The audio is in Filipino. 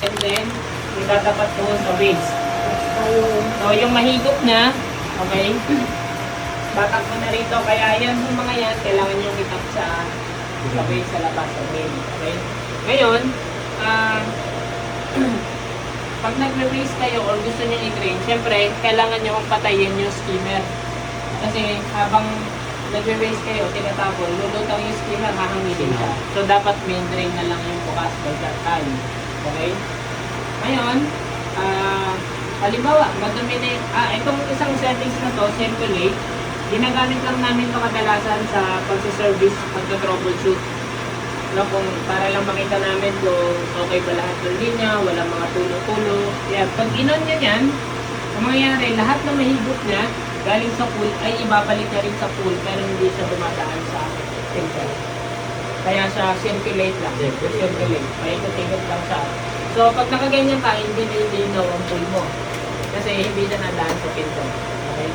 And then, itatapat doon sa base. So, yung mahigop na, okay, batak mo na rito. Kaya yan, yung mga yan, kailangan nyo itap sa base, sa labas, sa main. Okay? Ngayon, pag nagre-race kayo or gusto nyo i-drain, syempre, kailangan nyo patayin yung skimmer. Kasi habang nagre-race kayo, tinatapon, lulutang yung skimmer, hahangilin siya. So, dapat main drain na lang yung bukas by that time. Okay? Ngayon, halimbawa, madumi na itong isang settings na to, circulate, ginagamit lang namin ito kadalasan sa pagsiservice, pagka-troubleshoot. No, kung para lang makita namin kung okay ba lahat ng linya, walang mga tulo-tulo. Yan. Pag inon nyo yan, ang mangyayari, lahat na mahigop niya, galing sa pool, ay ibabalik na rin sa pool, pero hindi siya dumadaan sa filter. Kaya siya circulate lang. Circulate. Paikot-ikot lang siya. So, pag nakaganyan ka, hindi nilinaw ang pool mo. Kasi hindi na nadaan sa filter. Okay?